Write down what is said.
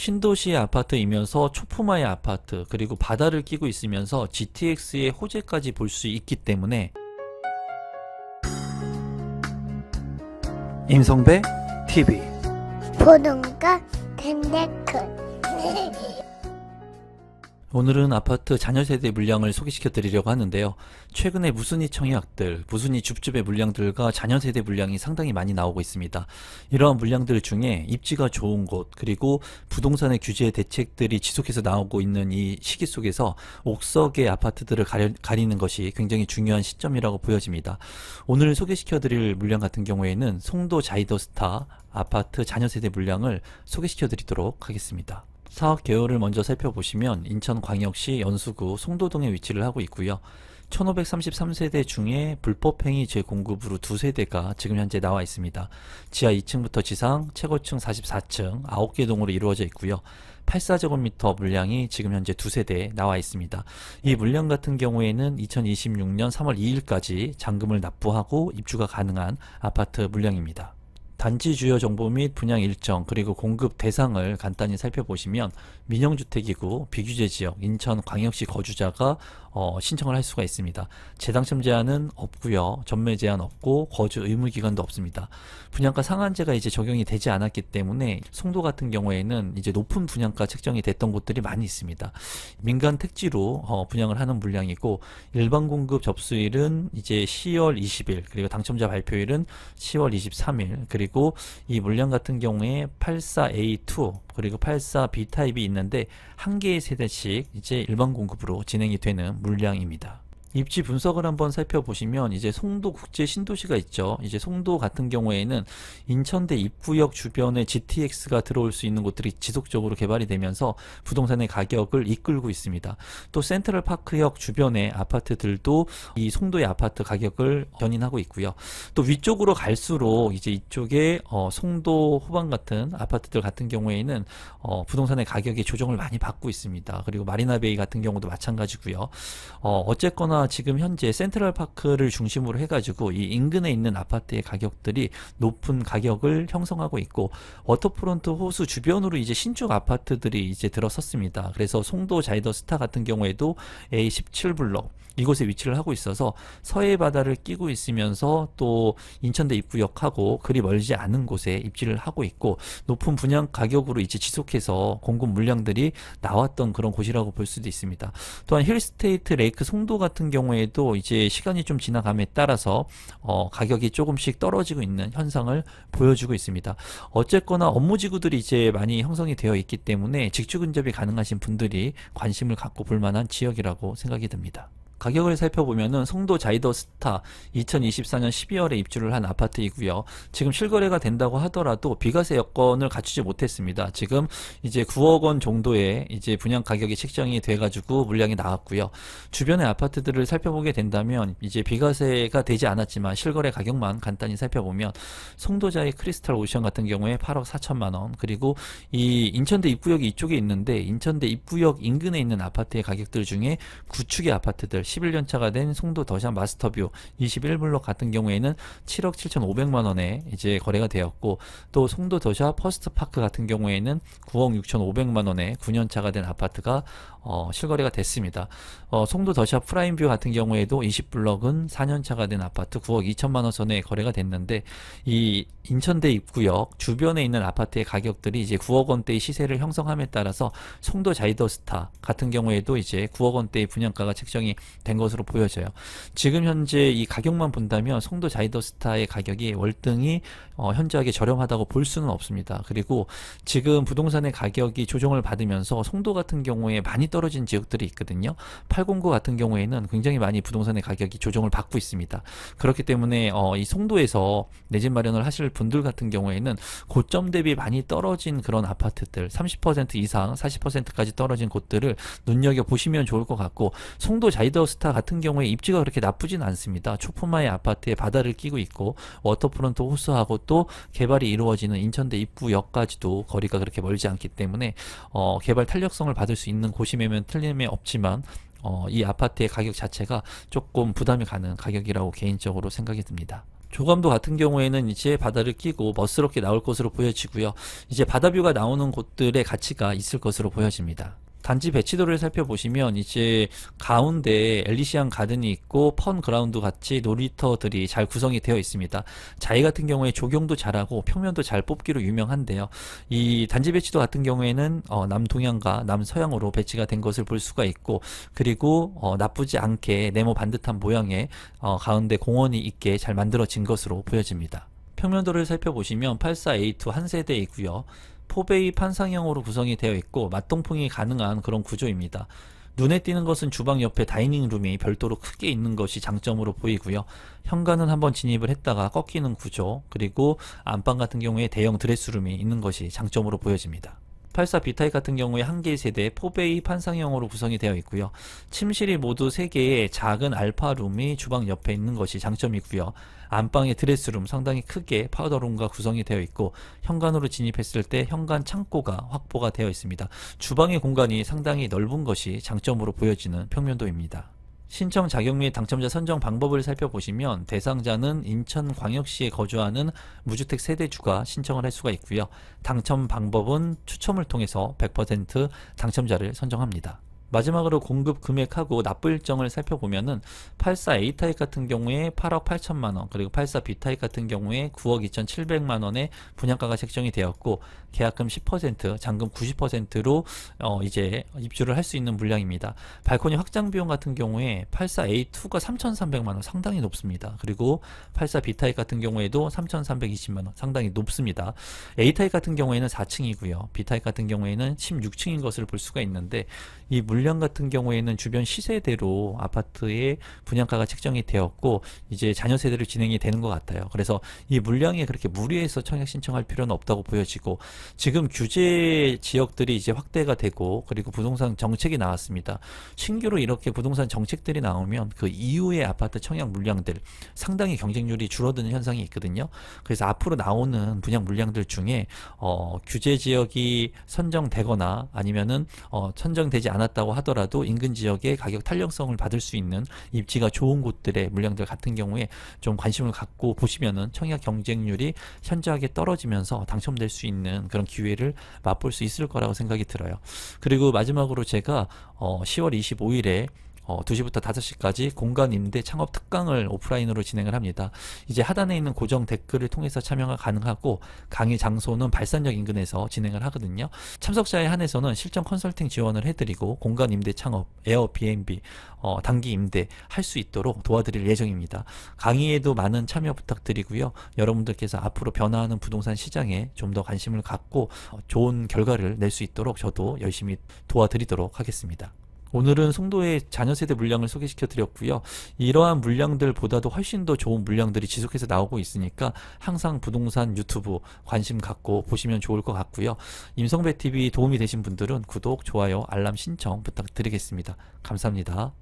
신도시의 아파트이면서 초품화의 아파트, 그리고 바다를 끼고 있으면서 GTX의 호재까지 볼 수 있기 때문에 임성배 TV 보동과 덴데크 오늘은 아파트 자녀세대 물량을 소개시켜 드리려고 하는데요. 최근에 무순위 청약들, 무순위 줍줍의 물량들과 자녀세대 물량이 상당히 많이 나오고 있습니다. 이러한 물량들 중에 입지가 좋은 곳, 그리고 부동산의 규제 대책들이 지속해서 나오고 있는 이 시기 속에서 옥석의 아파트들을 가리는 것이 굉장히 중요한 시점이라고 보여집니다. 오늘 소개시켜 드릴 물량 같은 경우에는 송도 자이더스타 아파트 자녀세대 물량을 소개시켜 드리도록 하겠습니다. 사업 개요를 먼저 살펴보시면 인천광역시 연수구 송도동에 위치를 하고 있고요. 1533세대 중에 불법행위 재공급으로 2세대가 지금 현재 나와 있습니다. 지하 2층부터 지상, 최고층 44층, 9개 동으로 이루어져 있고요. 84제곱미터 물량이 지금 현재 2세대 나와 있습니다. 이 물량 같은 경우에는 2026년 3월 2일까지 잔금을 납부하고 입주가 가능한 아파트 물량입니다. 단지 주요 정보 및 분양 일정, 그리고 공급 대상을 간단히 살펴보시면 민영주택이고 비규제 지역 인천광역시 거주자가 신청을 할 수가 있습니다. 재당첨 제한은 없고요. 전매 제한 없고 거주 의무 기간도 없습니다. 분양가 상한제가 이제 적용이 되지 않았기 때문에 송도 같은 경우에는 이제 높은 분양가 책정이 됐던 곳들이 많이 있습니다. 민간 택지로 분양을 하는 물량이고 일반 공급 접수일은 이제 10월 20일, 그리고 당첨자 발표일은 10월 23일, 그리고 이 물량 같은 경우에 84A2 그리고 84B 타입이 있는데 한 개의 세대씩 이제 일반 공급으로 진행이 되는 물량입니다. 입지 분석을 한번 살펴보시면 이제 송도 국제 신도시가 있죠. 이제 송도 같은 경우에는 인천대 입구역 주변에 GTX가 들어올 수 있는 곳들이 지속적으로 개발이 되면서 부동산의 가격을 이끌고 있습니다. 또 센트럴파크역 주변의 아파트들도 이 송도의 아파트 가격을 견인하고 있고요. 또 위쪽으로 갈수록 이제 이쪽에 송도 호반 같은 아파트들 같은 경우에는 부동산의 가격이 조정을 많이 받고 있습니다. 그리고 마리나베이 같은 경우도 마찬가지고요. 어쨌거나 지금 현재 센트럴파크를 중심으로 해가지고 이 인근에 있는 아파트의 가격들이 높은 가격을 형성하고 있고 워터프론트 호수 주변으로 이제 신축 아파트들이 이제 들어섰습니다. 그래서 송도 자이더스타 같은 경우에도 A17블록 이곳에 위치를 하고 있어서 서해 바다를 끼고 있으면서 또 인천대 입구역하고 그리 멀지 않은 곳에 입지를 하고 있고 높은 분양 가격으로 이제 지속해서 공급 물량들이 나왔던 그런 곳이라고 볼 수도 있습니다. 또한 힐스테이트 레이크 송도 같은 경우에도 이제 시간이 좀 지나감에 따라서 가격이 조금씩 떨어지고 있는 현상을 보여주고 있습니다. 어쨌거나 업무지구들이 이제 많이 형성이 되어 있기 때문에 직주 근접이 가능하신 분들이 관심을 갖고 볼 만한 지역이라고 생각이 듭니다. 가격을 살펴보면은 송도 자이더스타 2024년 12월에 입주를 한 아파트이고요. 지금 실거래가 된다고 하더라도 비과세 여건을 갖추지 못했습니다. 지금 이제 9억 원 정도의 이제 분양 가격이 책정이 돼 가지고 물량이 나왔고요. 주변의 아파트들을 살펴보게 된다면 이제 비과세가 되지 않았지만 실거래 가격만 간단히 살펴보면 송도자의 크리스탈 오션 같은 경우에 8억 4천만 원, 그리고 이 인천대 입구역이 이쪽에 있는데 인천대 입구역 인근에 있는 아파트의 가격들 중에 구축의 아파트들 11년차가 된 송도 더샵 마스터뷰 21블록 같은 경우에는 7억 7,500만 원에 이제 거래가 되었고 또 송도 더샵 퍼스트파크 같은 경우에는 9억 6,500만 원에 9년차가 된 아파트가 실거래가 됐습니다. 송도 더샵 프라임뷰 같은 경우에도 20블럭은 4년차가 된 아파트 9억 2천만 원 선에 거래가 됐는데 이 인천대 입구역 주변에 있는 아파트의 가격들이 이제 9억 원대의 시세를 형성함에 따라서 송도 자이더스타 같은 경우에도 이제 9억 원대의 분양가가 책정이 된 것으로 보여져요. 지금 현재 이 가격만 본다면 송도 자이더스타의 가격이 월등히 현저하게 저렴하다고 볼 수는 없습니다. 그리고 지금 부동산의 가격이 조정을 받으면서 송도 같은 경우에 많이 떨어진 지역들이 있거든요. 809 같은 경우에는 굉장히 많이 부동산의 가격이 조정을 받고 있습니다. 그렇기 때문에 이 송도에서 내 집 마련을 하실 분들 같은 경우에는 고점 대비 많이 떨어진 그런 아파트들 30% 이상 40%까지 떨어진 곳들을 눈여겨보시면 좋을 것 같고 송도 자이더스타 같은 경우에 입지가 그렇게 나쁘진 않습니다. 초품화의 아파트에 바다를 끼고 있고 워터프론트 호수하고 또 개발이 이루어지는 인천대 입구역까지도 거리가 그렇게 멀지 않기 때문에 개발 탄력성을 받을 수 있는 곳이면 틀림이 없지만 이 아파트의 가격 자체가 조금 부담이 가는 가격이라고 개인적으로 생각이 듭니다. 조감도 같은 경우에는 이제 바다를 끼고 멋스럽게 나올 것으로 보여지고요. 이제 바다뷰가 나오는 곳들의 가치가 있을 것으로 보여집니다. 단지 배치도를 살펴보시면 이제 가운데 엘리시안 가든이 있고 펀 그라운드 같이 놀이터들이 잘 구성이 되어 있습니다. 자이 같은 경우에 조경도 잘하고 평면도 잘 뽑기로 유명한데요. 이 단지 배치도 같은 경우에는 남동향과 남서향으로 배치가 된 것을 볼 수가 있고, 그리고 나쁘지 않게 네모 반듯한 모양의 가운데 공원이 있게 잘 만들어진 것으로 보여집니다. 평면도를 살펴보시면 84A2 한 세대이고요. 포베이 판상형으로 구성이 되어 있고 맞동풍이 가능한 그런 구조입니다. 눈에 띄는 것은 주방 옆에 다이닝룸이 별도로 크게 있는 것이 장점으로 보이고요. 현관은 한번 진입을 했다가 꺾이는 구조, 그리고 안방 같은 경우에 대형 드레스룸이 있는 것이 장점으로 보여집니다. 84 B타입 같은 경우에 한 개의 세대 포베이 판상형으로 구성이 되어 있고요. 침실이 모두 3개의 작은 알파룸이 주방 옆에 있는 것이 장점이고요. 안방의 드레스룸 상당히 크게 파우더룸과 구성이 되어 있고, 현관으로 진입했을 때 현관 창고가 확보가 되어 있습니다. 주방의 공간이 상당히 넓은 것이 장점으로 보여지는 평면도입니다. 신청 자격 및 당첨자 선정 방법을 살펴보시면 대상자는 인천광역시에 거주하는 무주택 세대주가 신청을 할 수가 있고요. 당첨 방법은 추첨을 통해서 100% 당첨자를 선정합니다. 마지막으로 공급 금액하고 납부 일정을 살펴보면은 84 A타입 같은 경우에 8억 8천만원, 그리고 84 B타입 같은 경우에 9억 2,700만원의 분양가가 책정이 되었고, 계약금 10%, 잔금 90%로 이제 입주를 할 수 있는 물량입니다. 발코니 확장 비용 같은 경우에 84 A2가 3,300만원, 상당히 높습니다. 그리고 84 B타입 같은 경우에도 3,320만원, 상당히 높습니다. A타입 같은 경우에는 4층이고요. B타입 같은 경우에는 16층인 것을 볼 수가 있는데, 이 물량 같은 경우에는 주변 시세대로 아파트의 분양가가 책정이 되었고 이제 자녀 세대로 진행이 되는 것 같아요. 그래서 이 물량에 그렇게 무리해서 청약 신청할 필요는 없다고 보여지고, 지금 규제 지역들이 이제 확대가 되고, 그리고 부동산 정책이 나왔습니다. 신규로 이렇게 부동산 정책들이 나오면 그 이후의 아파트 청약 물량들 상당히 경쟁률이 줄어드는 현상이 있거든요. 그래서 앞으로 나오는 분양 물량들 중에 규제 지역이 선정되거나 아니면은 선정되지 않았다고 하더라도 인근 지역의 가격 탄력성을 받을 수 있는 입지가 좋은 곳들의 물량들 같은 경우에 좀 관심을 갖고 보시면은 청약 경쟁률이 현저하게 떨어지면서 당첨될 수 있는 그런 기회를 맛볼 수 있을 거라고 생각이 들어요. 그리고 마지막으로 제가 10월 25일에 2시부터 5시까지 공간 임대 창업 특강을 오프라인으로 진행을 합니다. 이제 하단에 있는 고정 댓글을 통해서 참여가 가능하고, 강의 장소는 발산역 인근에서 진행을 하거든요. 참석자에 한해서는 실전 컨설팅 지원을 해드리고 공간 임대 창업, 에어비앤비, 단기 임대 할 수 있도록 도와드릴 예정입니다. 강의에도 많은 참여 부탁드리고요. 여러분들께서 앞으로 변화하는 부동산 시장에 좀 더 관심을 갖고 좋은 결과를 낼 수 있도록 저도 열심히 도와드리도록 하겠습니다. 오늘은 송도의 자녀세대 물량을 소개시켜 드렸고요. 이러한 물량들보다도 훨씬 더 좋은 물량들이 지속해서 나오고 있으니까 항상 부동산 유튜브 관심 갖고 보시면 좋을 것 같고요. 임성배TV 도움이 되신 분들은 구독, 좋아요, 알람 신청 부탁드리겠습니다. 감사합니다.